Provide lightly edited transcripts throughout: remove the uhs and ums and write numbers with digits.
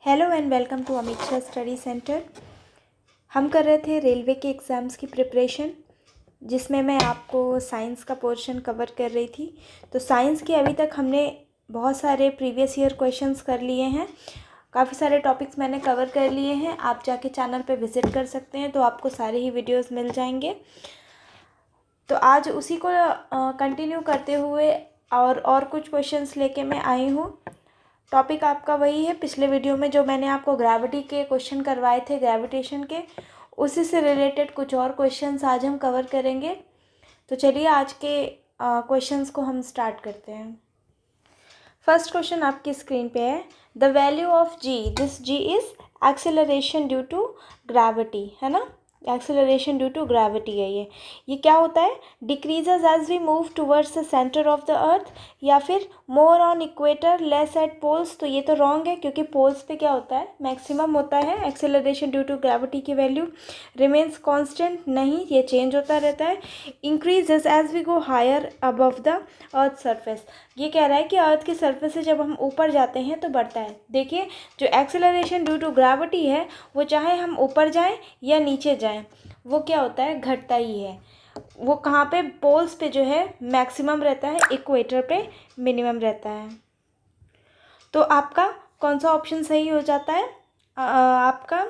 Hello and welcome to Amiksha study centre. हम कर रहे थे रेलवे के एग्ज़ाम्स की प्रिपरेशन, जिसमें मैं आपको साइंस का पोर्शन कवर कर रही थी। तो साइंस के अभी तक हमने बहुत सारे प्रीवियस ईयर क्वेश्चंस कर लिए हैं, काफ़ी सारे टॉपिक्स मैंने कवर कर लिए हैं। आप जाके चैनल पे विज़िट कर सकते हैं, तो आपको सारे ही वीडियोस मिल जाएंगे। तो आज उसी को कंटिन्यू करते हुए और कुछ क्वेश्चंस लेके मैं आई हूँ। टॉपिक आपका वही है, पिछले वीडियो में जो मैंने आपको ग्रेविटी के क्वेश्चन करवाए थे, ग्रेविटेशन के, उसी से रिलेटेड कुछ और क्वेश्चंस आज हम कवर करेंगे। तो चलिए आज के क्वेश्चंस को हम स्टार्ट करते हैं। फर्स्ट क्वेश्चन आपकी स्क्रीन पे है, the value of g, this g is acceleration due to gravity, है ना। एक्सेलरेशन ड्यू टू ग्रेविटी है ये क्या होता है, decreases as we move towards the centre of the earth, या फिर more on equator less at poles. तो ये तो रॉन्ग है, क्योंकि पोल्स पे क्या होता है, मैक्सिमम होता है एक्सेलरेशन ड्यू टू ग्रेविटी की वैल्यू। रिमेन्स कांस्टेंट, नहीं, ये चेंज होता रहता है। Increases as we go higher above the earth surface, ये कह रहा है कि अर्थ की सरफेस से जब हम ऊपर जाते हैं तो बढ़ता है। देखिए, जो एक्सेलरेशन ड्यू टू ग्रेविटी है वो चाहे हम ऊपर जाएं या नीचे जाएं, वो क्या होता है, घटता ही है। वो कहाँ पे, पोल्स पे जो है मैक्सिमम रहता है, इक्वेटर पे मिनिमम रहता है। तो आपका कौन सा ऑप्शन सही हो जाता है, आपका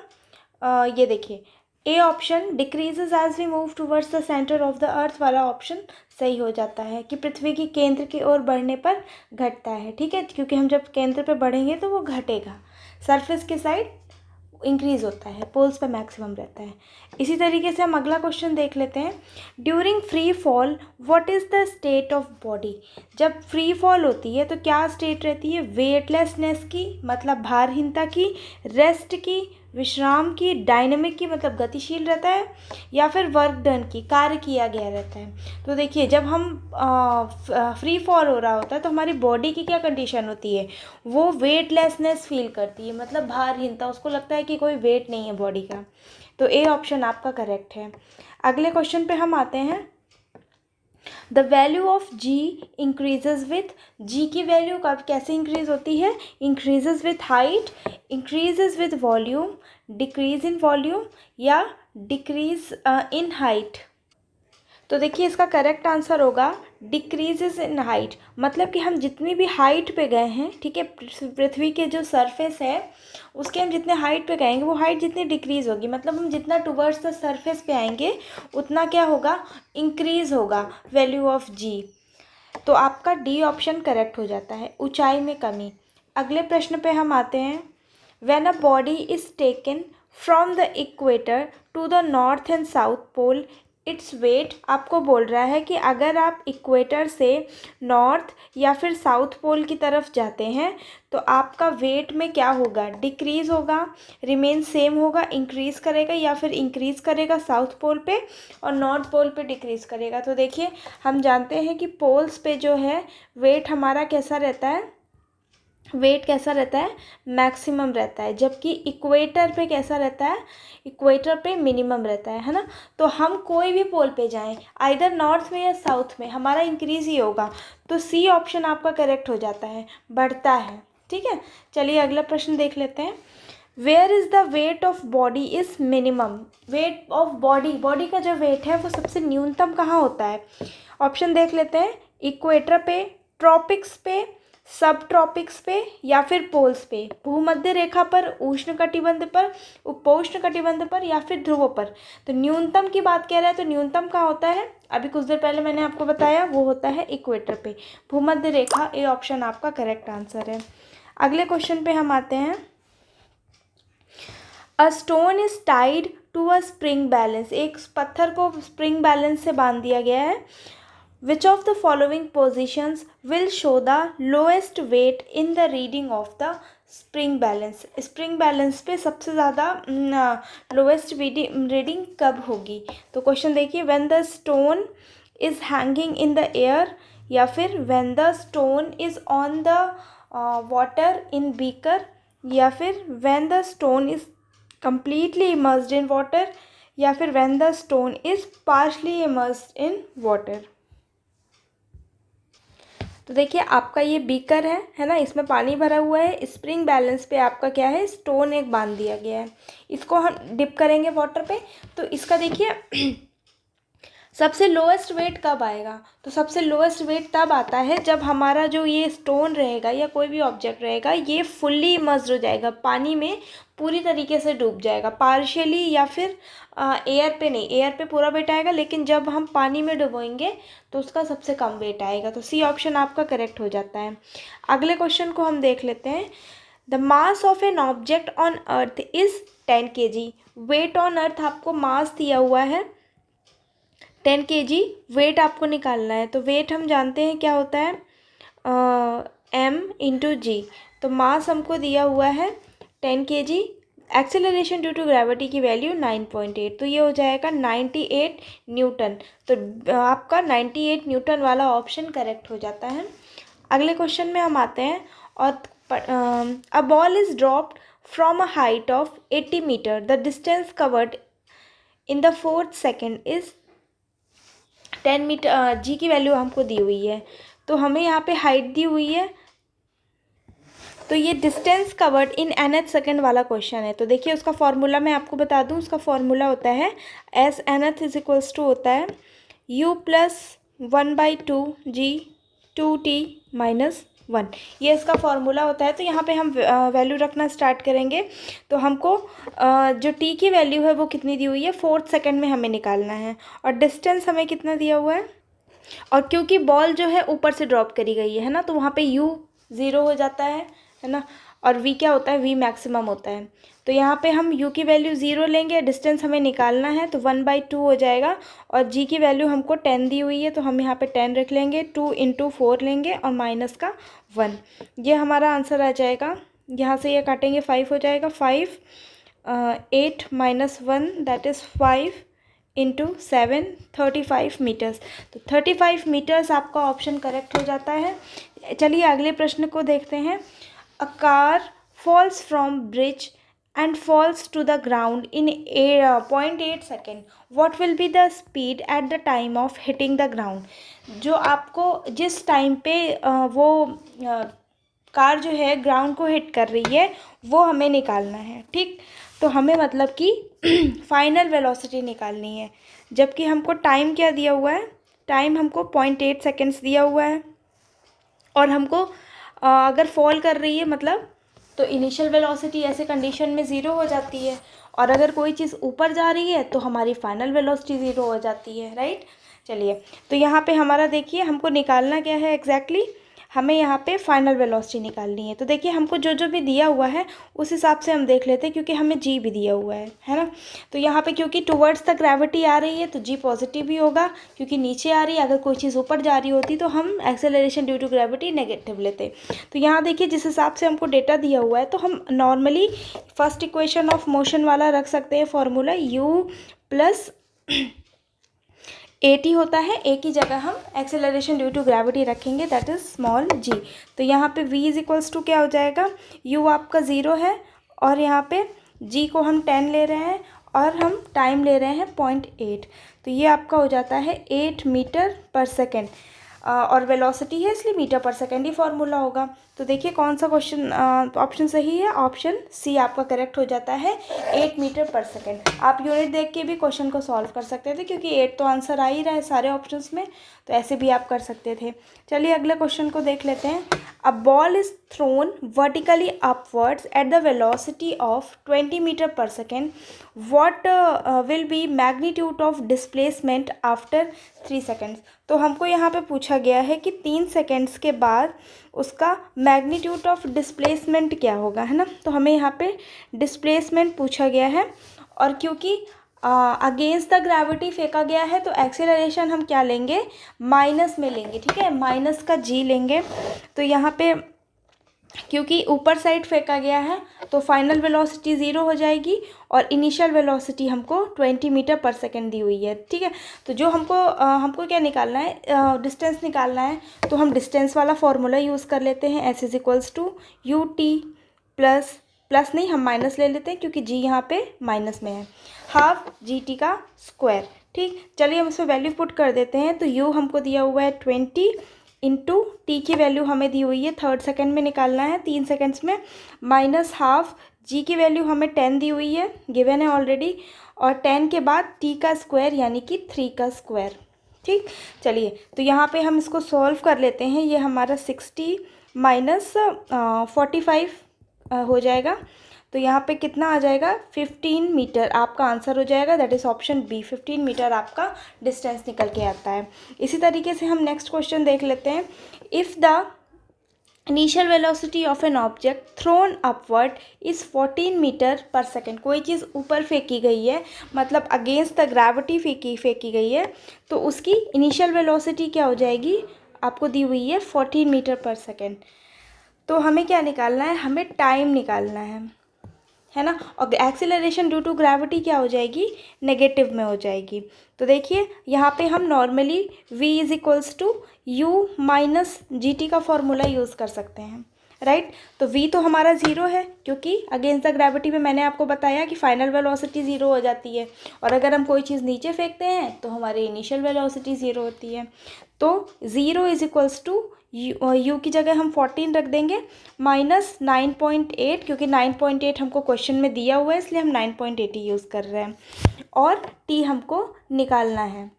ये देखिए, A option, decreases as we move towards the centre of the earth वाला ऑप्शन सही हो जाता है कि पृथ्वी की केंद्र की ओर बढ़ने पर घटता है। ठीक है, क्योंकि हम जब केंद्र पे बढ़ेंगे तो वो घटेगा, सरफेस के साइड इंक्रीज़ होता है, पोल्स पे मैक्सिमम रहता है। इसी तरीके से हम अगला क्वेश्चन देख लेते हैं, during free fall what is the state of body. जब फ्री फॉल होती है तो क्या स्टेट रहती है, वेटलेसनेस की, मतलब भारहीनता की, रेस्ट की, विश्राम की, डायनेमिक की, मतलब गतिशील रहता है, या फिर वर्क डन की, कार्य किया गया रहता है। तो देखिए, जब हम फ्री फॉल हो रहा होता है तो हमारी बॉडी की क्या कंडीशन होती है, वो वेटलेसनेस फील करती है, मतलब भारहीनता, उसको लगता है कि कोई वेट नहीं है बॉडी का। तो ए ऑप्शन आपका करेक्ट है। अगले क्वेश्चन पे हम आते हैं, the value of G increases with, G की वैल्यू कब कैसे इंक्रीज होती है, increases with height, increases with volume, decrease in volume, या डिक्रीज इन हाइट। तो देखिए, इसका करेक्ट आंसर होगा डिक्रीजेस इन हाइट, मतलब कि हम जितनी भी हाइट पे गए हैं, ठीक है, पृथ्वी के जो सरफेस है उसके हम जितने हाइट पे गएंगे वो हाइट जितनी डिक्रीज़ होगी, मतलब हम जितना टुवर्ड्स द सरफेस पे आएंगे उतना क्या होगा, इंक्रीज़ होगा वैल्यू ऑफ जी। तो आपका डी ऑप्शन करेक्ट हो जाता है, ऊंचाई में कमी। अगले प्रश्न पे हम आते हैं, when a body is taken from the equator to the north and south pole its weight, आपको बोल रहा है कि अगर आप इक्वेटर से नॉर्थ या फिर साउथ पोल की तरफ जाते हैं तो आपका वेट में क्या होगा, डिक्रीज़ होगा, रिमेन सेम होगा, इंक्रीज़ करेगा, या फिर इंक्रीज़ करेगा साउथ पोल पे और नॉर्थ पोल पे डिक्रीज़ करेगा। तो देखिए, हम जानते हैं कि पोल्स पे जो है वेट हमारा कैसा रहता है, वेट कैसा रहता है, मैक्सिमम रहता है, जबकि इक्वेटर पे कैसा रहता है, इक्वेटर पे मिनिमम रहता है ना। तो हम कोई भी पोल पे जाएं, आइदर नॉर्थ में या साउथ में, हमारा इंक्रीज ही होगा। तो सी ऑप्शन आपका करेक्ट हो जाता है, बढ़ता है। ठीक है, चलिए अगला प्रश्न देख लेते हैं, where is the weight of body is minimum. Weight of body, body का जो वेट है वो सबसे न्यूनतम कहाँ होता है। ऑप्शन देख लेते हैं, इक्वेटर पे, ट्रॉपिक्स पे, सब ट्रॉपिक्स पे, या फिर पोल्स पे, भूमध्य रेखा पर, उष्ण कटिबंध पर, उपोष्ण कटिबंध पर, या फिर ध्रुवों पर। तो न्यूनतम की बात कह रहा है, तो न्यूनतम कहाँ होता है, अभी कुछ देर पहले मैंने आपको बताया, वो होता है इक्वेटर पे, भूमध्य रेखा। ए ऑप्शन आपका करेक्ट आंसर है। अगले क्वेश्चन पे हम आते हैं, a stone is tied to a spring balance, एक पत्थर को स्प्रिंग बैलेंस से बांध दिया गया है। Which of the following positions will show the lowest weight in the reading of the spring balance. Spring balance पे सबसे ज़्यादा लोएस्ट रीडिंग कब होगी। तो क्वेश्चन देखिए, when the stone is hanging in the air, या फिर when the stone is on the water in beaker, या फिर when the stone is completely immersed in water, या फिर when the stone is partially immersed in water। तो देखिए आपका ये बीकर है ना, इसमें पानी भरा हुआ है, स्प्रिंग बैलेंस पे आपका क्या है, स्टोन एक बांध दिया गया है। इसको हम डिप करेंगे वाटर पे, तो इसका देखिए सबसे लोएस्ट वेट कब आएगा, तो सबसे लोएस्ट वेट तब आता है जब हमारा जो ये स्टोन रहेगा या कोई भी ऑब्जेक्ट रहेगा ये फुल्ली इमर्स्ड हो जाएगा, पानी में पूरी तरीके से डूब जाएगा, पार्शियली या फिर एयर पे नहीं, एयर पे पूरा वेट आएगा, लेकिन जब हम पानी में डुबोएंगे तो उसका सबसे कम वेट आएगा। तो सी ऑप्शन आपका करेक्ट हो जाता है। अगले क्वेश्चन को हम देख लेते हैं। The mass of an object on earth is 10 kg। Weight on earth आपको मास दिया हुआ है 10 kg, वेट आपको निकालना है। तो वेट हम जानते हैं क्या होता है, m/g। तो मास हमको दिया हुआ है 10 kg, acceleration due to gravity की वैल्यू 9.8, तो ये हो जाएगा 98 न्यूटन। तो आपका 98 न्यूटन वाला ऑप्शन करेक्ट हो जाता है। अगले क्वेश्चन में हम आते हैं। और a ball is dropped from a height of 80 metre, the distance covered in the 4th second is 10 metre. G की वैल्यू हमको दी हुई है, तो हमें यहाँ पे हाइट दी हुई है, तो ये डिस्टेंस कवर्ड इन nth सेकेंड वाला क्वेश्चन है। तो देखिए उसका फॉर्मूला मैं आपको बता दूँ, उसका फॉर्मूला होता है s nth is equals to होता है u plus 1/2g 2t minus 1, ये इसका फॉर्मूला होता है। तो यहाँ पे हम वैल्यू रखना स्टार्ट करेंगे, तो हमको जो t की वैल्यू है वो कितनी दी हुई है, 4th सेकेंड में हमें निकालना है, और डिस्टेंस हमें कितना दिया हुआ है, और क्योंकि बॉल जो है ऊपर से ड्रॉप करी गई है ना, तो वहाँ पे u 0 हो जाता है ना, और v क्या होता है, v मैक्सिमम होता है। तो यहाँ पे हम u की वैल्यू 0 लेंगे, डिस्टेंस हमें निकालना है, तो 1/2 हो जाएगा, और g की वैल्यू हमको 10 दी हुई है, तो हम यहाँ पे 10 रख लेंगे, 2 × 4 लेंगे और माइनस का 1, ये हमारा आंसर आ जाएगा। यहाँ से ये काटेंगे 5 हो जाएगा, 5 8 माइनस 1 दैट इज़ 5 × 7 35 मीटर्स। तो 35 मीटर्स आपका ऑप्शन करेक्ट हो जाता है। चलिए अगले प्रश्न को देखते हैं। A car falls from bridge and falls to the ground in 0.8 second, what will be the speed at the time of hitting the ground। जो आपको जिस टाइम पे वो कार जो है ग्राउंड को हिट कर रही है वो हमें निकालना है, ठीक। तो हमें मतलब कि फाइनल वेलोसिटी निकालनी है, जबकि हमको टाइम क्या दिया हुआ है, टाइम हमको 0.8 सेकेंड्स दिया हुआ है, और हमको अगर फॉल कर रही है मतलब तो इनिशियल वेलोसिटी ऐसे कंडीशन में 0 हो जाती है, और अगर कोई चीज़ ऊपर जा रही है तो हमारी फाइनल वेलोसिटी 0 हो जाती है, राइट। चलिए तो यहाँ पे हमारा देखिए हमको निकालना क्या है एग्जैक्टली, हमें यहाँ पे फाइनल वेलोसिटी निकालनी है। तो देखिए हमको जो जो भी दिया हुआ है उस हिसाब से हम देख लेते हैं, क्योंकि हमें जी भी दिया हुआ है ना। तो यहाँ पे क्योंकि टुवर्ड्स द ग्रेविटी आ रही है तो जी पॉजिटिव ही होगा, क्योंकि नीचे आ रही है, अगर कोई चीज़ ऊपर जा रही होती तो हम acceleration due to gravity negative लेते। तो यहाँ देखिए जिस हिसाब से हमको डेटा दिया हुआ है, तो हम normally first equation of motion वाला रख सकते हैं फॉर्मूला, u प्लस at होता है, a की जगह हम एक्सेलरेशन ड्यू टू ग्रेविटी रखेंगे दैट इज़ स्मॉल g। तो यहाँ पे v इज इक्वल्स टू क्या हो जाएगा, u आपका 0 है, और यहाँ पे g को हम 10 ले रहे हैं, और हम टाइम ले रहे हैं 0.8, तो ये आपका हो जाता है 8 मीटर पर सेकेंड, और वेलोसिटी है इसलिए मीटर पर सेकेंड ही फॉर्मूला होगा। तो देखिए कौन सा क्वेश्चन ऑप्शन सही है, ऑप्शन सी आपका करेक्ट हो जाता है 8 मीटर पर सेकेंड। आप यूनिट देख के भी क्वेश्चन को सॉल्व कर सकते थे, क्योंकि 8 तो आंसर आ ही रहा है सारे ऑप्शंस में, तो ऐसे भी आप कर सकते थे। चलिए अगले क्वेश्चन को देख लेते हैं। A ball is thrown vertically upwards at the velocity of 20 metre per second, what will be magnitude of displacement after 3 seconds. तो हमको यहाँ पे पूछा गया है कि 3 सेकेंड्स के बाद उसका मैग्नीट्यूड ऑफ डिस्प्लेसमेंट क्या होगा, है ना। तो हमें यहाँ पे डिस्प्लेसमेंट पूछा गया है, और क्योंकि अगेंस्ट द ग्रेविटी फेंका गया है तो एक्सेलरेशन हम क्या लेंगे, माइनस में लेंगे, ठीक है, माइनस का जी लेंगे। तो यहाँ पे क्योंकि ऊपर साइड फेंका गया है तो फाइनल वेलोसिटी 0 हो जाएगी, और इनिशियल वेलोसिटी हमको 20 मीटर पर सेकेंड दी हुई है, ठीक है। तो जो हमको क्या निकालना है, डिस्टेंस निकालना है, तो हम डिस्टेंस वाला फॉर्मूला यूज़ कर लेते हैं, s is equals to u t plus नहीं हम माइनस ले लेते हैं, क्योंकि जी यहाँ पे माइनस में है, हाफ जी टी का स्क्वायर, ठीक। चलिए हम इसमें वैल्यू पुट कर देते हैं। तो यू हमको दिया हुआ है 20, इंटू टी की वैल्यू हमें दी हुई है 3rd सेकेंड में निकालना है 3 सेकेंड्स में, माइनस हाफ जी की वैल्यू हमें 10 दी हुई है, गिवन है ऑलरेडी, और 10 के बाद टी का स्क्वायर यानी कि 3 का स्क्वायर। ठीक, चलिए तो यहाँ पे हम इसको सॉल्व कर लेते हैं। ये हमारा 60 माइनस 45 हो जाएगा, तो यहाँ पे कितना आ जाएगा 15 मीटर आपका आंसर हो जाएगा। That is option B, 15 metre आपका डिस्टेंस निकल के आता है। इसी तरीके से हम नेक्स्ट क्वेश्चन देख लेते हैं। If the initial velocity of an object thrown upward is 14 metre per second, कोई चीज़ ऊपर फेंकी गई है, मतलब अगेंस्ट द ग्रेविटी फेंकी गई है, तो उसकी इनिशियल वेलोसिटी क्या हो जाएगी, आपको दी हुई है 14 मीटर पर सेकेंड। तो हमें क्या निकालना है, हमें टाइम निकालना है ना। और एक्सीलरेशन ड्यू टू ग्रेविटी क्या हो जाएगी, नेगेटिव में हो जाएगी। तो देखिए यहाँ पे हम normally v is equals to u minus g t का फॉर्मूला यूज़ कर सकते हैं, राइट। तो v तो हमारा ज़ीरो है, क्योंकि अगेंस्ट द ग्रेविटी में मैंने आपको बताया कि फाइनल वेलोसिटी ज़ीरो हो जाती है, और अगर हम कोई चीज़ नीचे फेंकते हैं तो हमारी इनिशियल वेलोसिटी ज़ीरो होती है। तो zero is equals to u की जगह हम 14 रख देंगे, माइनस 9.8, क्योंकि 9.8 हमको क्वेश्चन में दिया हुआ है इसलिए हम 9.8 ही यूज़ कर रहे हैं, और टी हमको निकालना है।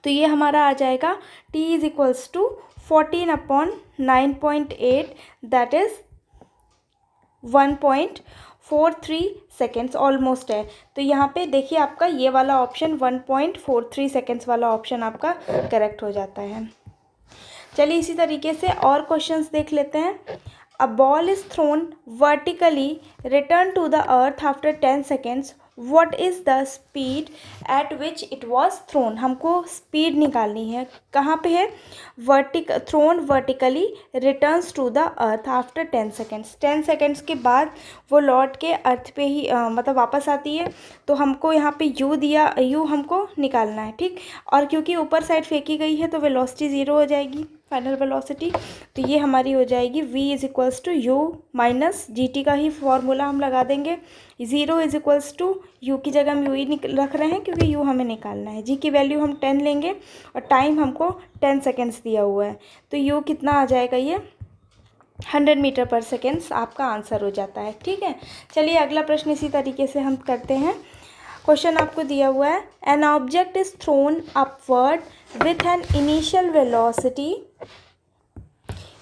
तो ये हमारा आ जाएगा t is equals to 14/9.8, that is 1.43 seconds almost है। तो यहाँ पे देखिए आपका ये वाला ऑप्शन 1.43 सेकेंड्स वाला ऑप्शन आपका करेक्ट हो जाता है। चलिए इसी तरीके से और क्वेश्चंस देख लेते हैं। A ball is thrown vertically return to the earth after 10 seconds, what is the speed at which it was thrown. हमको स्पीड निकालनी है, कहाँ पे है, thrown vertically returns to the earth after 10 seconds, 10 seconds के बाद वो लौट के अर्थ पे ही मतलब वापस आती है। तो हमको यहाँ पे यू हमको निकालना है, ठीक। और क्योंकि ऊपर साइड फेंकी गई है तो वेलोसिटी ज़ीरो हो जाएगी, फाइनल वेलोसिटी। तो ये हमारी हो जाएगी v is equals to u minus g t का ही फॉर्मूला हम लगा देंगे। Zero is equals to u की जगह हम यू ही रख रहे हैं, क्योंकि यू हमें निकालना है। जी की वैल्यू हम 10 लेंगे, और टाइम हमको 10 सेकेंड्स दिया हुआ है, तो यू कितना आ जाएगा, ये 100 मीटर पर सेकेंड्स आपका आंसर हो जाता है, ठीक है। चलिए अगला प्रश्न इसी तरीके से हम करते हैं। क्वेश्चन आपको दिया हुआ है, an object is thrown upward with an initial velocity,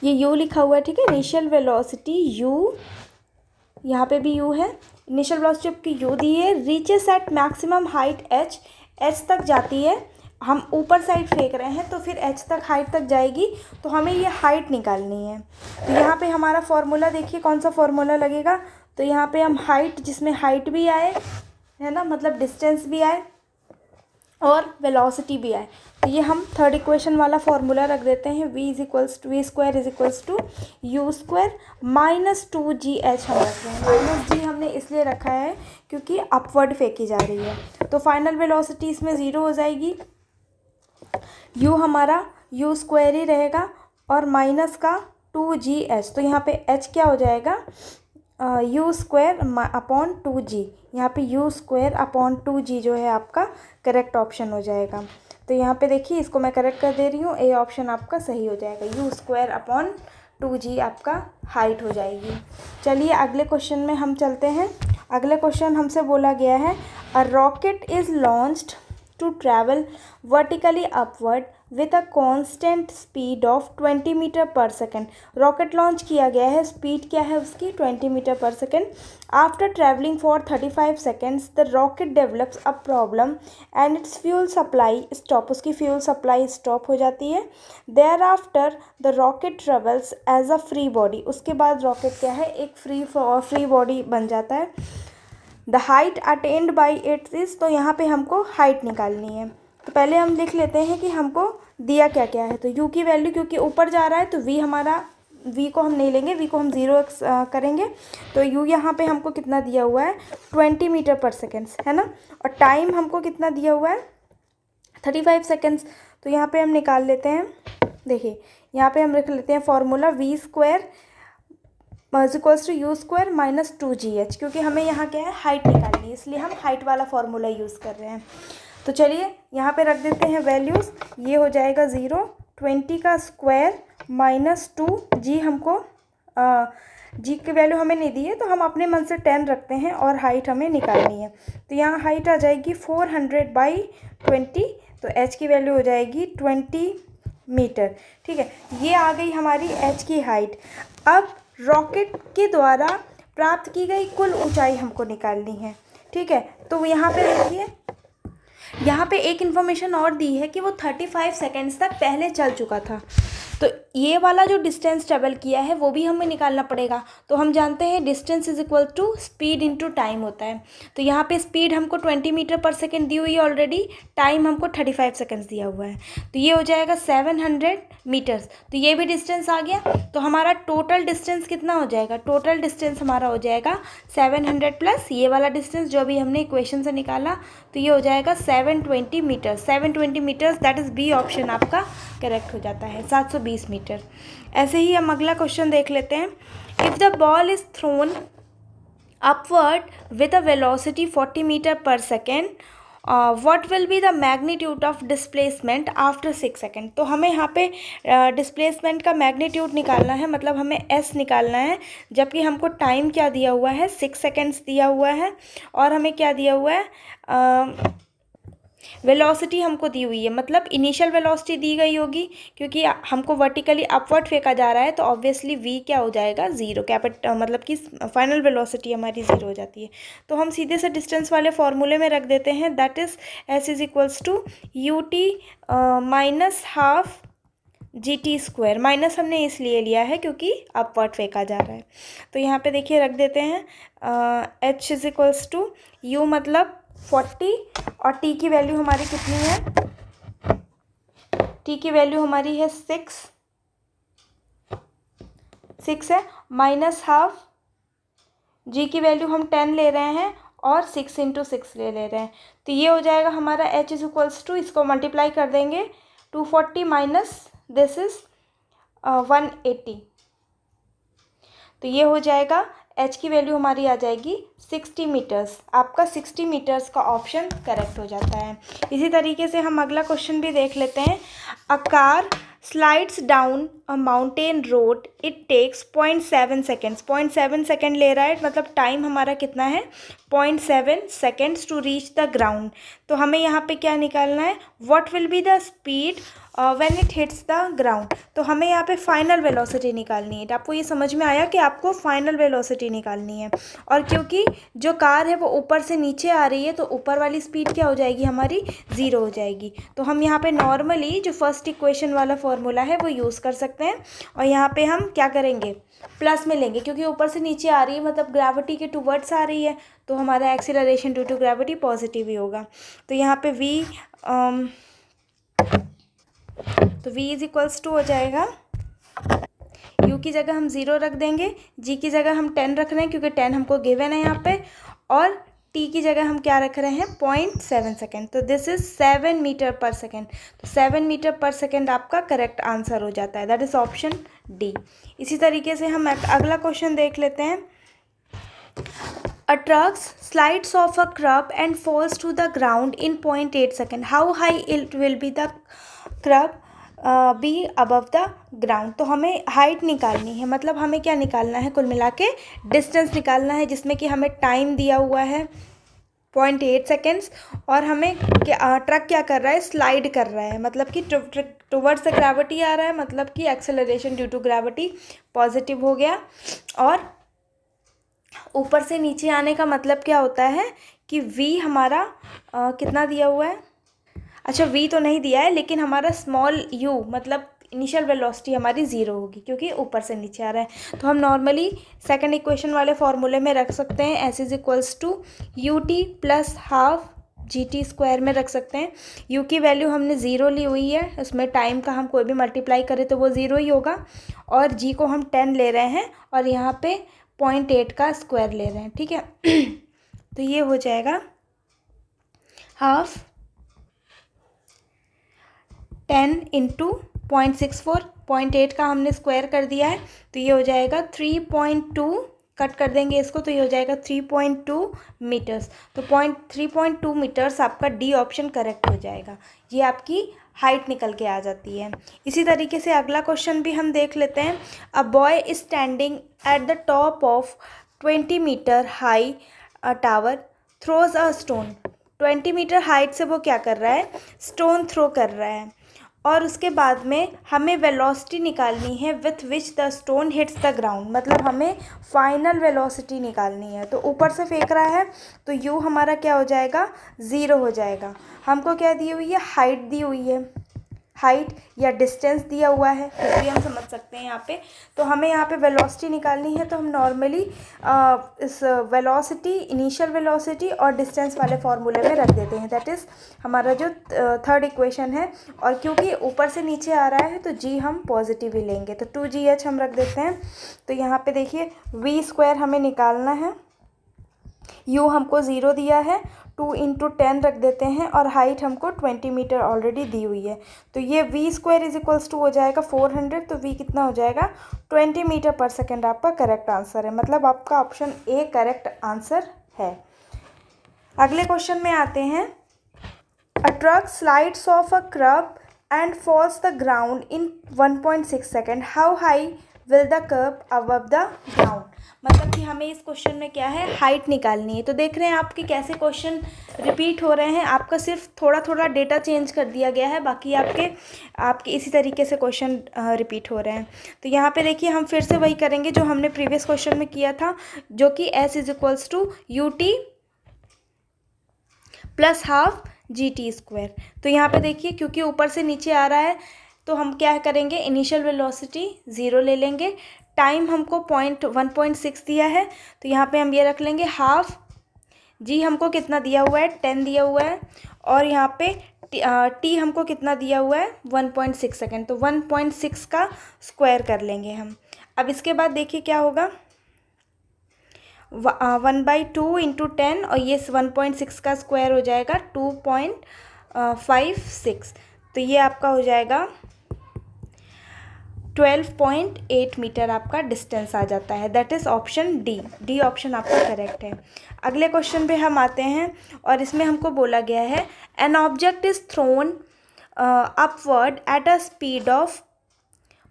ये यू लिखा हुआ है, ठीक है, इनिशियल वेलोसिटी यू, यहाँ पे भी यू है, इनिशियल वेलोसिटी आपकी यू दी है, reaches at maximum height h, h तक जाती है, हम ऊपर साइड फेंक रहे हैं तो फिर एच तक हाइट तक जाएगी, तो हमें ये हाइट निकालनी है। तो यहाँ पे हमारा फॉर्मूला देखिए कौन सा फॉर्मूला लगेगा, तो यहाँ पे हम हाइट, जिसमें हाइट भी आए है ना, मतलब डिस्टेंस भी आए और वेलोसिटी भी आए, तो ये हम थर्ड इक्वेशन वाला फॉर्मूला रख देते हैं, v square is equals to u square minus 2gh हम रख रहे हैं। माइनस जी हमने इसलिए रखा है क्योंकि अपवर्ड फेंकी जा रही है, तो फाइनल वेलोसिटी इसमें ज़ीरो हो जाएगी, u हमारा यू स्क्वायर ही रहेगा और माइनस का 2gh, तो यहाँ पे h क्या हो जाएगा, यू स्क्वायर अपॉन 2g, यहाँ पे यू स्क्वायर अपॉन 2g जो है आपका करेक्ट ऑप्शन हो जाएगा। तो यहाँ पे देखिए इसको मैं करेक्ट कर दे रही हूँ, ए ऑप्शन आपका सही हो जाएगा, यू स्क्वायर अपॉन 2g आपका हाइट हो जाएगी। चलिए अगले क्वेश्चन में हम चलते हैं। अगले क्वेश्चन हमसे बोला गया है, a rocket is launched to travel vertically upward with a constant speed of 20 metre per second. Rocket launch किया गया है, स्पीड क्या है उसकी 20 metre per second. After travelling for 35 seconds the rocket develops a problem and its fuel supply stop, उसकी fuel supply stop हो जाती है। Thereafter the rocket travels as a free body, उसके बाद रॉकेट क्या है, एक फ्री बॉडी बन जाता है। The height attend by it is, तो यहाँ पे हमको हाइट निकालनी है। तो पहले हम लिख लेते हैं कि हमको दिया क्या क्या है। तो u की वैल्यू क्योंकि ऊपर जा रहा है तो v हमारा, v को हम नहीं लेंगे, v को हम 0 करेंगे, तो u यहाँ पे हमको कितना दिया हुआ है 20 मीटर पर सेकेंड्स, है ना। और टाइम हमको कितना दिया हुआ है 35 सेकेंड्स। तो यहाँ पे हम निकाल लेते हैं, देखिए यहाँ पे हम लिख लेते हैं formula v square equals to u square minus 2gh, क्योंकि हमें यहाँ क्या है हाइट निकालनी है, इसलिए हम हाइट वाला फॉर्मूला यूज़ कर रहे हैं। तो चलिए यहाँ पे रख देते हैं वैल्यूज़, ये हो जाएगा 0, 20 का स्क्वायर माइनस 2, जी हमको जी की वैल्यू हमें नहीं दी है तो हम अपने मन से 10 रखते हैं और हाइट हमें निकालनी है। तो यहाँ हाइट आ जाएगी 400/20, तो एच की वैल्यू हो जाएगी 20 मीटर। ठीक है, ये आ गई हमारी एच की हाइट। अब रॉकेट के द्वारा प्राप्त की गई कुल ऊंचाई हमको निकालनी है। ठीक है, तो यहाँ पे देखिए, यहाँ पे एक इन्फॉर्मेशन और दी है कि वो 35 सेकेंड्स तक पहले चल चुका था। तो ये वाला जो डिस्टेंस ट्रेवल किया है वो भी हमें निकालना पड़ेगा। तो हम जानते हैं distance is equal to speed into time होता है। तो यहाँ पे स्पीड हमको 20 मीटर पर सेकेंड दी हुई है ऑलरेडी, टाइम हमको 35 सेकेंड्स दिया हुआ है। तो ये हो जाएगा 700 मीटर्स। तो ये भी डिस्टेंस आ गया। तो हमारा टोटल डिस्टेंस कितना हो जाएगा? टोटल डिस्टेंस हमारा हो जाएगा 700 प्लस ये वाला डिस्टेंस जो अभी हमने इक्वेशन से निकाला, तो ये हो जाएगा 720 metres. 720 metres, that is B option आपका करेक्ट हो जाता है, 720 मीटर। ऐसे ही हम अगला क्वेश्चन देख लेते हैं। If the ball is thrown upward with a velocity 40 metre per second, what will be the magnitude of displacement after 6 second. तो हमें यहाँ पे डिस्प्लेसमेंट का मैग्नीट्यूड निकालना है, मतलब हमें एस निकालना है, जबकि हमको टाइम क्या दिया हुआ है? 6 सेकेंड्स दिया हुआ है। और हमें क्या दिया हुआ है? वेलोसिटी हमको दी हुई है, मतलब इनिशियल वेलोसिटी दी गई होगी, क्योंकि हमको वर्टिकली अपवर्ड फेंका जा रहा है, तो ऑब्वियसली वी क्या हो जाएगा? ज़ीरो। मतलब कि फाइनल वेलोसिटी हमारी ज़ीरो हो जाती है। तो हम सीधे से डिस्टेंस वाले फॉर्मूले में रख देते हैं, that is s is equals to u t minus half g t square. Minus हमने इसलिए लिया है क्योंकि अपवर्ड फेंका जा रहा है। तो यहाँ पे देखिए रख देते हैं h is equals to u मतलब 40, और टी की वैल्यू हमारी कितनी है? टी की वैल्यू हमारी है 6 है, माइनस हाफ, जी की वैल्यू हम 10 ले रहे हैं और 6 × 6 ले रहे हैं। तो ये हो जाएगा हमारा एच इज इक्वल्स टू, इसको मल्टीप्लाई कर देंगे, 240 माइनस दिस इज 180। तो ये हो जाएगा, एच की वैल्यू हमारी आ जाएगी 60 मीटर्स। आपका 60 मीटर्स का ऑप्शन करेक्ट हो जाता है। इसी तरीके से हम अगला क्वेश्चन भी देख लेते हैं। A car slides down a mountain road, it takes 0.7 seconds. 0.7 second ले रहा है, मतलब टाइम हमारा कितना है? 0.7 seconds to reach the ground. तो हमें यहाँ पे क्या निकालना है? What will be the speed when it hits the ground. तो हमें यहाँ पे फाइनल वेलोसिटी निकालनी है। आपको ये समझ में आया कि आपको फाइनल वेलोसिटी निकालनी है। और क्योंकि जो कार है वो ऊपर से नीचे आ रही है, तो ऊपर वाली स्पीड क्या हो जाएगी? हमारी ज़ीरो हो जाएगी। तो हम यहाँ पे नॉर्मली जो फर्स्ट इक्वेशन वाला फॉर्मूला है वो यूज़ कर सकते हैं, और यहाँ पे हम क्या करेंगे? प्लस में लेंगे, क्योंकि ऊपर से नीचे आ रही है, मतलब ग्रेविटी के टूवर्ड्स आ रही है, तो हमारा acceleration due to gravity positive ही होगा। तो यहाँ पे v इज इक्वल्स टू हो जाएगा, u की जगह हम 0 रख देंगे, g की जगह हम 10 रख रहे हैं क्योंकि 10 हमको गिवन है यहाँ पे, और t की जगह हम क्या रख रहे हैं? 0.7 सेकेंड। तो this is 7 metre per second. तो 7 मीटर पर सेकेंड आपका करेक्ट आंसर हो जाता है, दैट इज ऑप्शन डी। इसी तरीके से हम अगला क्वेश्चन देख लेते हैं। A truck slides off a curb and falls to the ground in 0.8 seconds. How high it will be the curb be above the ground? तो हमें हाइट निकालनी है, मतलब हमें क्या निकालना है? कुल मिला के डिस्टेंस निकालना है, जिसमें कि हमें टाइम दिया हुआ है 0.8 सेकेंड्स, और हमें ट्रक क्या कर रहा है? स्लाइड कर रहा है, मतलब कि टुवर्ड्स द ग्रेविटी आ रहा है, मतलब कि acceleration due to gravity positive हो गया। और ऊपर से नीचे आने का मतलब क्या होता है कि v हमारा कितना दिया हुआ है? अच्छा, v तो नहीं दिया है, लेकिन हमारा स्मॉल u मतलब इनिशियल वेलोसिटी हमारी 0 होगी, क्योंकि ऊपर से नीचे आ रहा है। तो हम नॉर्मली सेकंड इक्वेशन वाले फॉर्मूले में रख सकते हैं, s is equals to u t plus half g t square में रख सकते हैं। u की वैल्यू हमने 0 ली हुई है, उसमें टाइम का हम कोई भी मल्टीप्लाई करें तो वो 0 ही होगा, और g को हम 10 ले रहे हैं, और यहाँ पे 0.8 का स्क्वायर ले रहे हैं। ठीक है, तो ये हो जाएगा हाफ 10 इंटू 0.64, 0.8 का हमने स्क्वायर कर दिया है, तो ये हो जाएगा 3.2, कट कर देंगे इसको, तो ये हो जाएगा 3.2 मीटर्स। तो 3.2 मीटर्स आपका डी ऑप्शन करेक्ट हो जाएगा। ये आपकी हाइट निकल के आ जाती है। इसी तरीके से अगला क्वेश्चन भी हम देख लेते हैं। A boy is standing at the top of 20 metre high tower throws a stone. 20 metre height से वो क्या कर रहा है, स्टोन थ्रो कर रहा है। और उसके बाद में हमें वेलोसिटी निकालनी है with which the stone hits the ground, मतलब हमें फाइनल वेलोसिटी निकालनी है। तो ऊपर से फेंक रहा है तो यू हमारा क्या हो जाएगा, ज़ीरो हो जाएगा। हमको क्या दी हुई है, हाइट दी हुई है, हाइट या डिस्टेंस दिया हुआ है, कुछ भी हम समझ सकते हैं यहाँ पे। तो हमें यहाँ पे वेलोसिटी निकालनी है, तो हम नॉर्मली इस वेलोसिटी, इनिशियल वेलोसिटी और डिस्टेंस वाले फॉर्मूले में रख देते हैं। दैट इज़ हमारा जो थर्ड इक्वेशन है। और क्योंकि ऊपर से नीचे आ रहा है तो जी हम पॉजिटिव ही लेंगे, तो 2GH हम रख देते हैं। तो यहाँ पे देखिए v² हमें निकालना है, u हमको 0 दिया है, 2 × 10 रख देते हैं, और हाइट हमको 20 मीटर ऑलरेडी दी हुई है। तो ये v² हो जाएगा 400। तो v कितना हो जाएगा, 20 मीटर पर सेकेंड आपका करेक्ट आंसर है, मतलब आपका ऑप्शन ए करेक्ट आंसर है। अगले क्वेश्चन में आते हैं। A truck slides off a kerb and falls the ground in 1.6 second, how high will the kerb above the ground. मतलब कि हमें इस क्वेश्चन में क्या है, हाइट निकालनी है। तो देख रहे हैं आपके कैसे क्वेश्चन रिपीट हो रहे हैं, आपका सिर्फ थोड़ा थोड़ा डेटा चेंज कर दिया गया है, बाकी आपके इसी तरीके से क्वेश्चन रिपीट हो रहे हैं। तो यहाँ पे देखिए हम फिर से वही करेंगे जो हमने प्रीवियस क्वेश्चन में किया था, जो कि S = UT + ½ GT²। तो यहाँ पे देखिए क्योंकि ऊपर से नीचे आ रहा है तो हम क्या करेंगे, इनिशियल वेलोसिटी 0 ले लेंगे, टाइम हमको 1.6 दिया है तो यहाँ पे हम ये रख लेंगे ½ जी हमको कितना दिया हुआ है, 10 दिया हुआ है, और यहाँ पे टी हमको कितना दिया हुआ है, 1.6 सेकेंड। तो 1.6 का स्क्वायर कर लेंगे हम। अब इसके बाद देखिए क्या होगा, 1/2 × 10, और ये 1.6 का स्क्वायर हो जाएगा 2.56। तो ये आपका हो जाएगा 12.8 मीटर आपका डिस्टेंस आ जाता है। That is option D option आपका करेक्ट है। अगले क्वेश्चन पे हम आते हैं, और इसमें हमको बोला गया है an object is thrown upward at a speed of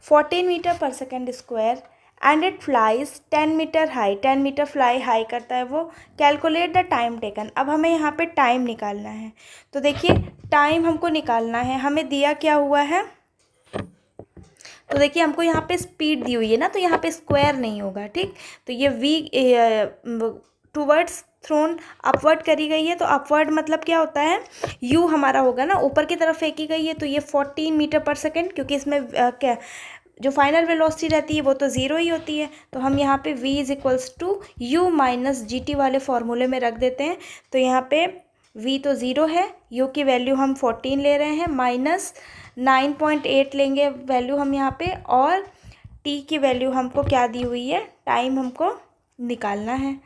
14 metre per second square and it flies 10 metre high. 10 metre fly high करता है वो। Calculate the time taken. अब हमें यहाँ पे टाइम निकालना है। तो देखिए टाइम हमको निकालना है, हमें दिया क्या हुआ है, तो देखिए हमको यहाँ पे स्पीड दी हुई है ना, तो यहाँ पे स्क्वायर नहीं होगा, ठीक। तो ये टूवर्ड्स थ्रोन अपवर्ड करी गई है, तो अपवर्ड मतलब क्या होता है, यू हमारा होगा ना, ऊपर की तरफ फेंकी गई है, तो ये 14 मीटर पर सेकेंड, क्योंकि इसमें क्या जो फाइनल वेलोसिटी रहती है वो तो 0 ही होती है। तो हम यहाँ पे v = u - GT वाले फॉर्मूले में रख देते हैं। तो यहाँ पे v तो 0 है, u की वैल्यू हम 14 ले रहे हैं, -9.8 लेंगे वैल्यू हम यहाँ पे, और t की वैल्यू हमको क्या दी हुई है, टाइम हमको निकालना है।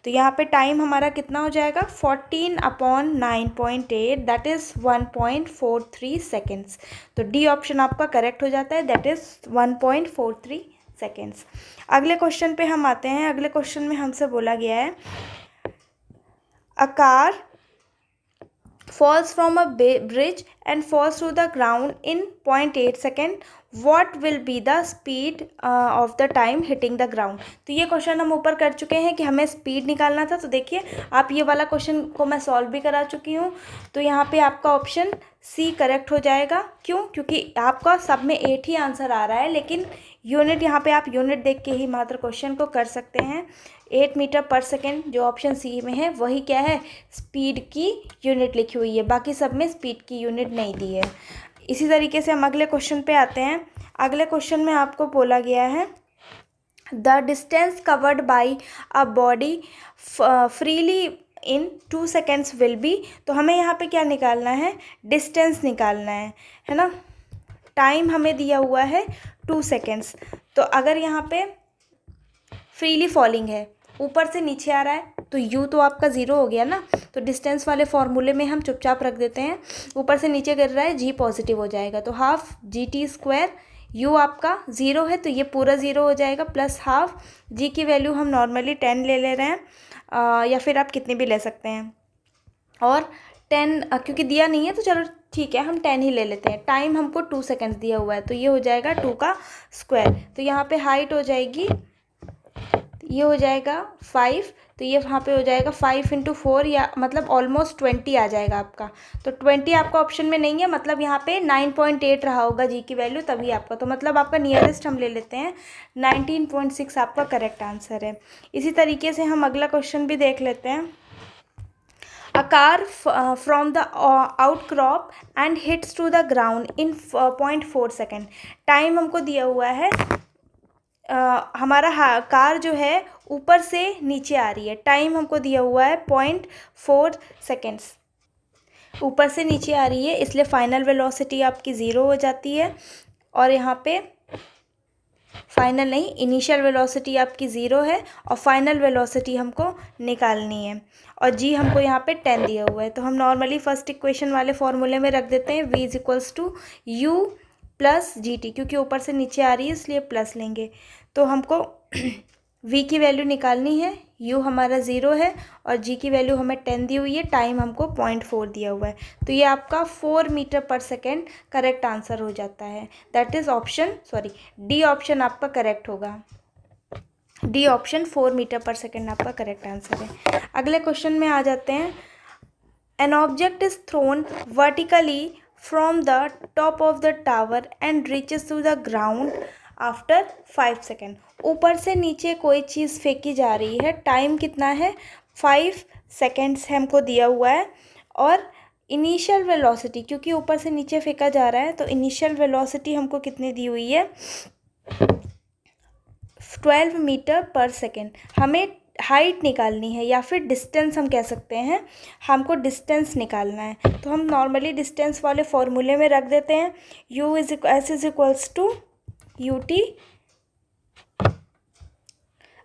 तो यहाँ पे टाइम हमारा कितना हो जाएगा, 14/9.8 दैट इज़ 1.43 सेकेंड्स। तो डी ऑप्शन आपका करेक्ट हो जाता है, दैट इज़ 1.43 सेकेंड्स। अगले क्वेश्चन पे हम आते हैं। अगले क्वेश्चन में हमसे बोला गया है a car falls from a bridge and falls to the ground in 0.8 second, what will be the speed of the time hitting the ground। तो ये क्वेश्चन हम ऊपर कर चुके हैं कि हमें स्पीड निकालना था। तो देखिए आप ये वाला क्वेश्चन को मैं सॉल्व भी करा चुकी हूँ। तो यहाँ पे आपका ऑप्शन सी करेक्ट हो जाएगा। क्यों, क्योंकि आपका सब में 8 ही आंसर आ रहा है, लेकिन यूनिट यहाँ पे आप यूनिट देख के ही मात्र क्वेश्चन को कर सकते हैं। 8 मीटर पर सेकेंड जो ऑप्शन सी में है वही क्या है, स्पीड की यूनिट लिखी हुई है, बाकी सब में स्पीड की यूनिट नहीं दी है। इसी तरीके से हम अगले क्वेश्चन पे आते हैं। अगले क्वेश्चन में आपको बोला गया है the distance covered by a body freely in 2 seconds will be. तो हमें यहाँ पे क्या निकालना है, डिस्टेंस निकालना है ना। टाइम हमें दिया हुआ है 2 सेकेंड्स। तो अगर यहाँ पे फ्रीली फॉलिंग है, ऊपर से नीचे आ रहा है, तो u तो आपका 0 हो गया ना। तो डिस्टेंस वाले फॉर्मूले में हम चुपचाप रख देते हैं, ऊपर से नीचे गिर रहा है, g पॉजिटिव हो जाएगा, तो ½ GT²। u आपका 0 है तो ये पूरा 0 हो जाएगा, +½ g की वैल्यू हम नॉर्मली 10 ले रहे हैं, या फिर आप कितनी भी ले सकते हैं। और 10 क्योंकि दिया नहीं है तो चलो ठीक है, हम 10 ही ले लेते हैं। टाइम हमको 2 सेकेंड्स दिया हुआ है, तो ये हो जाएगा 2 का स्क्वायर। तो यहाँ पे हाइट हो जाएगी, ये हो जाएगा 5, तो ये वहाँ पे हो जाएगा 5 × 4, या मतलब ऑलमोस्ट 20 आ जाएगा आपका। तो 20 आपका ऑप्शन में नहीं है, मतलब यहाँ पे 9.8 रहा होगा जी की वैल्यू, तभी आपका, तो मतलब आपका नियरेस्ट हम ले लेते हैं 19.6 आपका करेक्ट आंसर है। इसी तरीके से हम अगला क्वेश्चन भी देख लेते हैं। A car from the outcrop and hits to the ground in 0.4 second. Time हमको दिया हुआ है, हमारा कार जो है ऊपर से नीचे आ रही है। टाइम हमको दिया हुआ है 0.4 सेकेंड्स, ऊपर से नीचे आ रही है, इसलिए फाइनल वेलोसिटी आपकी 0 हो जाती है। और यहाँ पे फाइनल नहीं, इनिशियल वेलोसिटी आपकी 0 है और फाइनल वेलोसिटी हमको निकालनी है। और जी हमको यहाँ पे 10 दिया हुआ है, तो हम नॉर्मली फर्स्ट इक्वेशन वाले फॉर्मूले में रख देते हैं v = u + gt, क्योंकि ऊपर से नीचे आ रही है इसलिए प्लस लेंगे। तो हमको v की वैल्यू निकालनी है, u हमारा 0 है और g की वैल्यू हमें 10 दी हुई है, टाइम हमको 0.4 दिया हुआ है। तो ये आपका 4 मीटर/सेकेंड करेक्ट आंसर हो जाता है। दैट इज़ डी ऑप्शन आपका करेक्ट होगा। डी ऑप्शन 4 मीटर/सेकेंड आपका करेक्ट आंसर है। अगले क्वेश्चन में आ जाते हैं। An object is thrown vertically from the top of the tower and reaches to the ground after 5 second. ऊपर से नीचे कोई चीज़ फेंकी जा रही है, टाइम कितना है 5 सेकेंड्स हमको दिया हुआ है। और इनिशियल वेलोसिटी, क्योंकि ऊपर से नीचे फेंका जा रहा है तो इनिशियल वेलोसिटी हमको कितनी दी हुई है 12 मीटर/सेकेंड। हमें हाइट निकालनी है या फिर डिस्टेंस हम कह सकते हैं, हमको डिस्टेंस निकालना है। तो हम नॉर्मली डिस्टेंस वाले फॉर्मूले में रख देते हैं u=ut।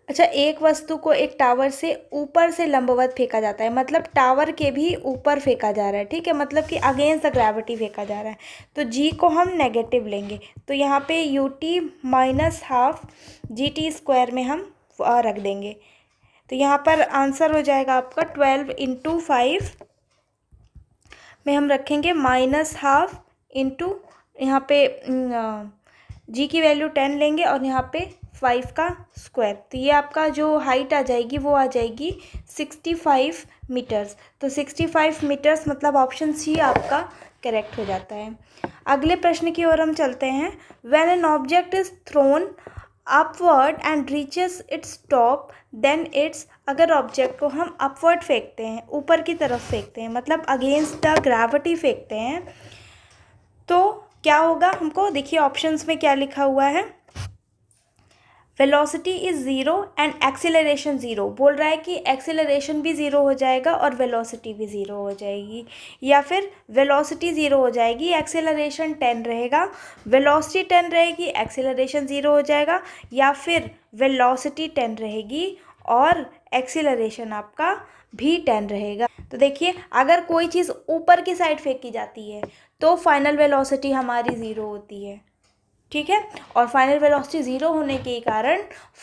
अच्छा, एक वस्तु को एक टावर से ऊपर से लंबवत फेंका जाता है, मतलब टावर के भी ऊपर फेंका जा रहा है, ठीक है, मतलब कि अगेंस्ट द ग्रेविटी फेंका जा रहा है। तो जी को हम नेगेटिव लेंगे, तो यहाँ पे ut -12 gt² में हम रख देंगे। तो यहाँ पर आंसर हो जाएगा आपका 12 × 5 में हम रखेंगे -12 इंटू, यहाँ पे जी की वैल्यू 10 लेंगे और यहाँ पे 5 का स्क्वायर। तो ये आपका जो हाइट आ जाएगी वो आ जाएगी 65 मीटर्स। तो 65 मीटर्स मतलब ऑप्शन सी आपका करेक्ट हो जाता है। अगले प्रश्न की ओर हम चलते हैं। When an object is thrown upward and reaches its top then its. अगर ऑब्जेक्ट को हम अपवर्ड फेंकते हैं, ऊपर की तरफ फेंकते हैं, मतलब अगेंस्ट द ग्रेविटी फेंकते हैं, तो क्या होगा हमको देखिए ऑप्शंस में क्या लिखा हुआ है। Velocity is 0 and acceleration 0। बोल रहा है कि एक्सीलरेशन भी 0 हो जाएगा और वेलोसिटी भी 0 हो जाएगी, या फिर वेलोसिटी 0 हो जाएगी, एक्सीलरेशन 10 रहेगा, वेलोसिटी 10 रहेगी, एक्सीलरेशन 0 हो जाएगा, या फिर वेलोसिटी 10 रहेगी और एक्सीलरेशन आपका भी 10 रहेगा। तो देखिए अगर कोई चीज़ ऊपर की साइड फेंकी जाती है तो फाइनल वेलोसिटी हमारी 0 होती है, ठीक है, और फाइनल वेलोसिटी 0 होने के कारण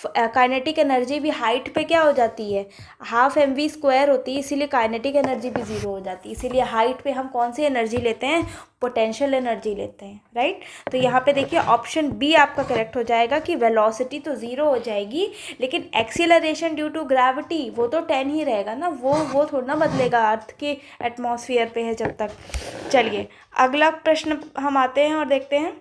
काइनेटिक एनर्जी भी हाइट पे क्या हो जाती है, ½ mv² होती है, इसीलिए काइनेटिक एनर्जी भी 0 हो जाती है। इसीलिए हाइट पे हम कौन सी एनर्जी लेते हैं, पोटेंशियल एनर्जी लेते हैं, राइट। तो यहाँ पे देखिए ऑप्शन बी आपका करेक्ट हो जाएगा कि वेलोसिटी तो 0 हो जाएगी, लेकिन एक्सीलरेशन ड्यू टू ग्रेविटी वो तो 10 ही रहेगा ना, वो थोड़ा ना बदलेगा, अर्थ के एटमॉस्फेयर पे है जब तक। चलिए अगला प्रश्न हम आते हैं और देखते हैं।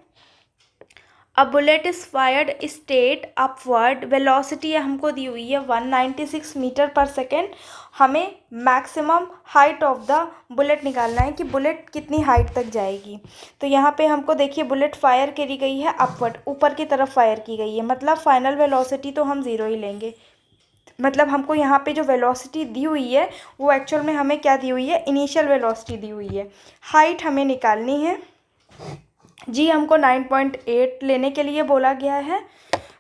A bullet is fired straight upward, velocity हमको दी हुई है 196 मीटर/सेकेंड। हमें maximum height of the bullet निकालना है कि बुलेट कितनी हाइट तक जाएगी। तो यहाँ पे हमको देखिए बुलेट फायर करी गई है अपवर्ड, ऊपर की तरफ फायर की गई है, मतलब फाइनल वेलोसिटी तो हम 0 ही लेंगे। मतलब हमको यहाँ पे जो वेलोसिटी दी हुई है वो एक्चुअल में हमें क्या दी हुई है, इनिशियल वेलोसिटी दी हुई है। हाइट हमें निकालनी है, जी हमको 9.8 लेने के लिए बोला गया है।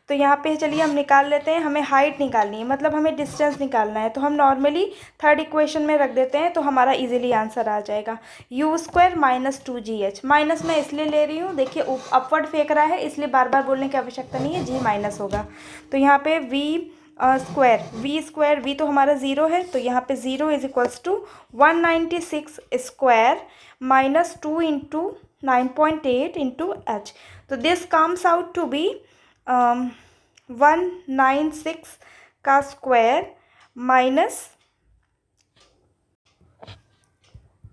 तो यहाँ पे चलिए हम निकाल लेते हैं, हमें हाइट निकालनी है, मतलब हमें डिस्टेंस निकालना है। तो हम नॉर्मली थर्ड इक्वेशन में रख देते हैं, तो हमारा इजीली आंसर आ जाएगा u² - 2gh। माइनस मैं इसलिए ले रही हूँ, देखिए अपवर्ड फेंक रहा है इसलिए बार बार बोलने की आवश्यकता नहीं है, जी माइनस होगा। तो यहाँ पे v square, v square, v तो हमारा 0 है तो यहाँ पे 0 is equals to 196 square minus 2 into 9.8 into h. तो this comes out to be 196 का स्क्वायर माइनस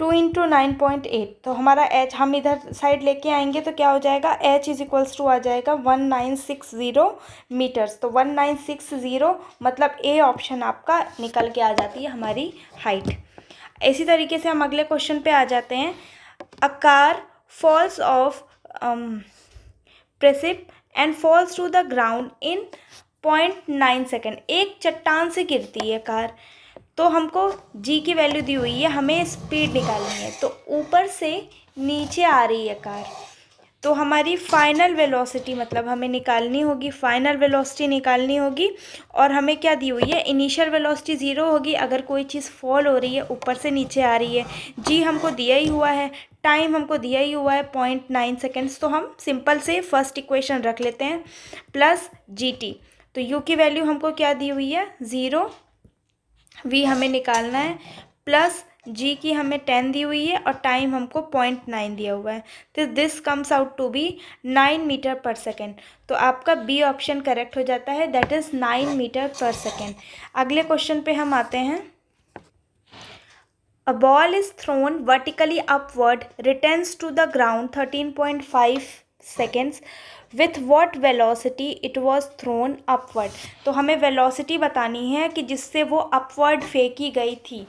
2 इंटू 9.8। तो हमारा एच हम इधर साइड लेके आएंगे तो क्या हो जाएगा, एच इज इक्वल्स टू आ जाएगा 1960 मीटर्स। तो 1960 मतलब ए ऑप्शन आपका निकल के आ जाती है हमारी हाइट। इसी तरीके से हम अगले क्वेश्चन पे आ जाते हैं। A car falls off precipice and falls to the ground in 0.9 second. एक चट्टान से गिरती है कार, तो हमको जी की वैल्यू दी हुई है, हमें स्पीड निकालनी है। तो ऊपर से नीचे आ रही है कार, तो हमारी फाइनल वेलोसिटी मतलब हमें निकालनी होगी, फाइनल वेलोसिटी निकालनी होगी। और हमें क्या दी हुई है, इनिशियल वेलोसिटी 0 होगी अगर कोई चीज़ फॉल हो रही है, ऊपर से नीचे आ रही है। जी हमको दिया ही हुआ है, टाइम हमको दिया ही हुआ है 0.9 सेकेंड्स। तो हम सिंपल से फर्स्ट इक्वेशन रख लेते हैं प्लस जी टी। तो यू की वैल्यू हमको क्या दी हुई है 0, वी हमें निकालना है, प्लस जी की हमें 10 दी हुई है और टाइम हमको 0.9 दिया हुआ है। तो this comes out to be 9 metre per second. तो आपका बी ऑप्शन करेक्ट हो जाता है, that is 9 metre per second. अगले क्वेश्चन पे हम आते हैं। A ball is thrown vertically upward returns to the ground 13.5 seconds with what velocity it was thrown upward. तो हमें वेलोसिटी बतानी है कि जिससे वो अपवर्ड फेंकी गई थी।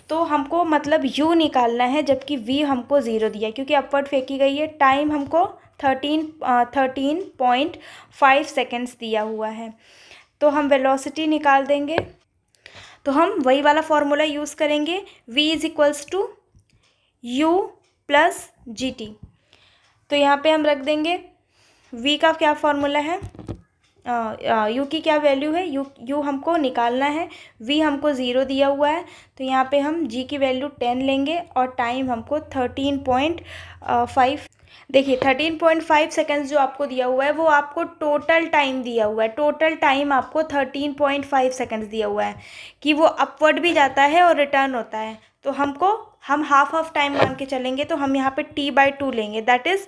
तो हमको मतलब u निकालना है, जबकि v हमको 0 दिया क्योंकि अपवर्ड फेंकी गई है। टाइम हमको 13.5 सेकेंड्स दिया हुआ है। तो हम वेलोसिटी निकाल देंगे, तो हम वही वाला फॉर्मूला यूज़ करेंगे, v is equals to u plus G T. तो यहाँ पे हम रख देंगे v का क्या फॉर्मूला है, u की क्या वैल्यू है, u हमको निकालना है, v हमको 0 दिया हुआ है। तो यहाँ पे हम g की वैल्यू 10 लेंगे और टाइम हमको 13.5। देखिए 13.5 सेकेंड्स जो आपको दिया हुआ है वो आपको टोटल टाइम दिया हुआ है। टोटल टाइम आपको 13.5 सेकेंड्स दिया हुआ है कि वो अपवर्ड भी जाता है और रिटर्न होता है। तो हम हाफ टाइम मान के चलेंगे, तो हम यहाँ पे t/2 लेंगे, दैट इज़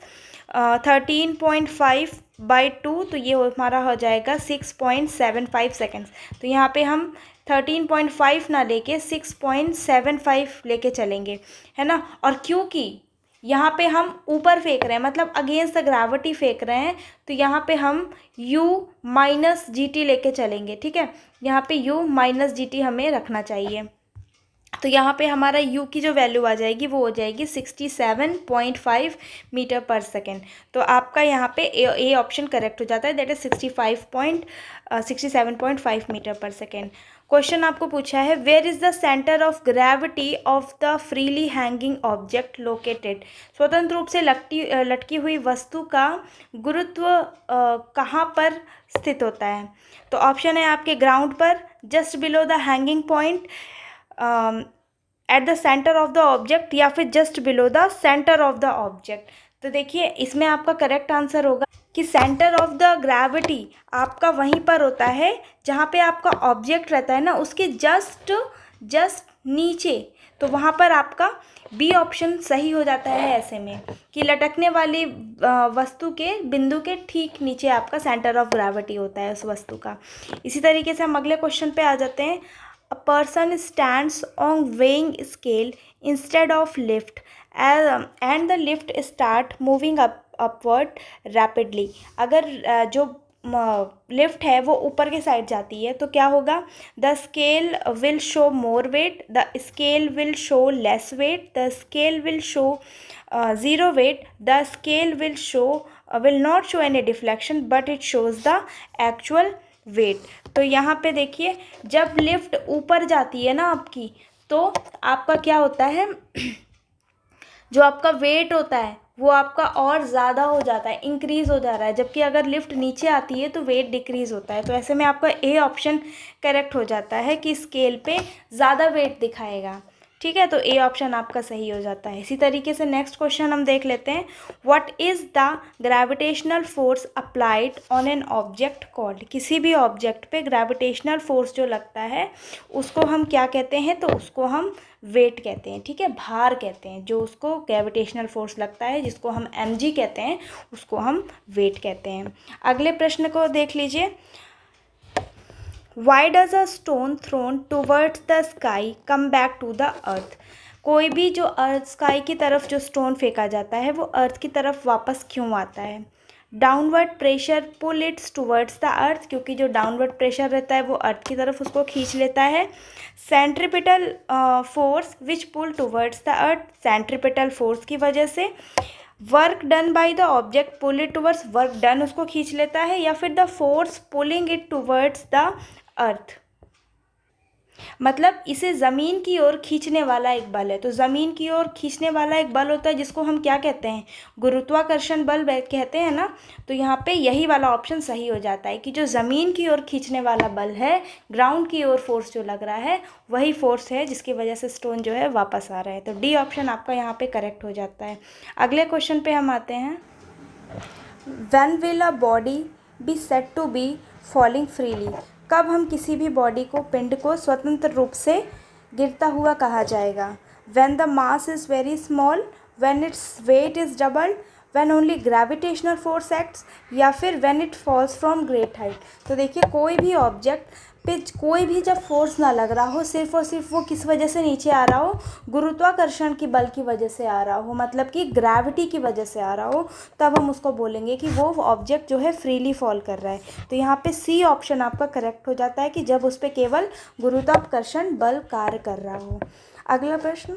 13.5/2। तो ये हमारा हो जाएगा 6.75 सेकेंड्स। तो यहाँ पे हम 13.5 ना लेके 6.75 लेके चलेंगे, है ना। और क्योंकि यहाँ पे हम ऊपर फेंक रहे हैं मतलब अगेंस्ट द ग्रेविटी फेंक रहे हैं, तो यहाँ पे हम u माइनस जी टी लेके चलेंगे, ठीक है। यहाँ पे u माइनस जी टी हमें रखना चाहिए। तो यहाँ पे हमारा u की जो वैल्यू आ जाएगी वो हो जाएगी 67.5 मीटर पर सेकेंड। तो आपका यहाँ पे ए ऑप्शन करेक्ट हो जाता है, that is 67.5 metre per second. Question आपको पूछा है, where is the centre of gravity of the freely hanging object located. स्वतंत्र रूप से लटकी हुई वस्तु का गुरुत्व कहाँ पर स्थित होता है। तो ऑप्शन है आपके ग्राउंड पर, just below the hanging point, at the centre of the object, या फिर just below the centre of the object. तो देखिए इसमें आपका करेक्ट आंसर होगा कि सेंटर ऑफ द ग्रेविटी आपका वहीं पर होता है जहाँ पे आपका ऑब्जेक्ट रहता है ना, उसके जस्ट नीचे। तो वहाँ पर आपका बी ऑप्शन सही हो जाता है ऐसे में कि लटकने वाली वस्तु के बिंदु के ठीक नीचे आपका सेंटर ऑफ ग्रेविटी होता है उस वस्तु का। इसी तरीके से हम अगले क्वेश्चन पे आ जाते हैं। A person stands on weighing scale instead of lift and the lift start moving upward rapidly। अगर जो लिफ्ट है वो ऊपर के साइड जाती है तो क्या होगा, the scale will show more weight, the scale will show less weight, the scale will show 0 weight, the scale will not show any deflection but it shows the actual weight. तो यहाँ पे देखिए जब लिफ्ट ऊपर जाती है ना आपकी, तो आपका क्या होता है, जो आपका वेट होता है वो आपका और ज़्यादा हो जाता है, इंक्रीज़ हो जा रहा है। जबकि अगर लिफ्ट नीचे आती है तो वेट डिक्रीज़ होता है। तो ऐसे में आपका ए ऑप्शन करेक्ट हो जाता है कि स्केल पे ज़्यादा वेट दिखाएगा। ठीक है, तो ए ऑप्शन आपका सही हो जाता है। इसी तरीके से नेक्स्ट क्वेश्चन हम देख लेते हैं। What is the gravitational force applied on an object called. किसी भी ऑब्जेक्ट पे ग्रेविटेशनल फोर्स जो लगता है उसको हम क्या कहते हैं, तो उसको हम वेट कहते हैं। ठीक है, भार कहते हैं। जो उसको ग्रेविटेशनल फोर्स लगता है जिसको हम mg कहते हैं उसको हम वेट कहते हैं। अगले प्रश्न को देख लीजिए। Why does a stone thrown towards the sky come back to the earth? कोई भी जो अर्थ स्काई की तरफ जो स्टोन फेंका जाता है वो अर्थ की तरफ वापस क्यों आता है? Downward pressure pull its towards the earth, क्योंकि जो डाउनवर्ड प्रेशर रहता है वो अर्थ की तरफ उसको खींच लेता है। Centripetal force which pull towards the earth, centripetal force की वजह से। Work done by the object pull it towards, work done उसको खींच लेता है, या फिर the force pulling it towards the earth, मतलब इसे ज़मीन की ओर खींचने वाला एक बल है। तो ज़मीन की ओर खींचने वाला एक बल होता है जिसको हम क्या कहते हैं, गुरुत्वाकर्षण बल कहते हैं ना। तो यहाँ पे यही वाला ऑप्शन सही हो जाता है कि जो ज़मीन की ओर खींचने वाला बल है, ग्राउंड की ओर फोर्स जो लग रहा है वही फोर्स है जिसकी वजह से स्टोन जो है वापस आ रहा है। तो डी ऑप्शन आपका यहाँ पे करेक्ट हो जाता है। अगले क्वेश्चन पे हम आते हैं। When will a body be said to be falling freely. कब हम किसी भी बॉडी को, पिंड को स्वतंत्र रूप से गिरता हुआ कहा जाएगा? When the mass is very small, when its weight is doubled, when only gravitational force acts, या फिर when it falls from great height. तो देखिए, कोई भी ऑब्जेक्ट पे कोई भी जब फोर्स ना लग रहा हो, सिर्फ और सिर्फ वो किस वजह से नीचे आ रहा हो, गुरुत्वाकर्षण की बल की वजह से आ रहा हो, मतलब कि ग्रेविटी की वजह से आ रहा हो, तब हम उसको बोलेंगे कि वो ऑब्जेक्ट जो है फ्रीली फॉल कर रहा है। तो यहाँ पे सी ऑप्शन आपका करेक्ट हो जाता है कि जब उस पर केवल गुरुत्वाकर्षण बल कार्य कर रहा हो। अगला प्रश्न।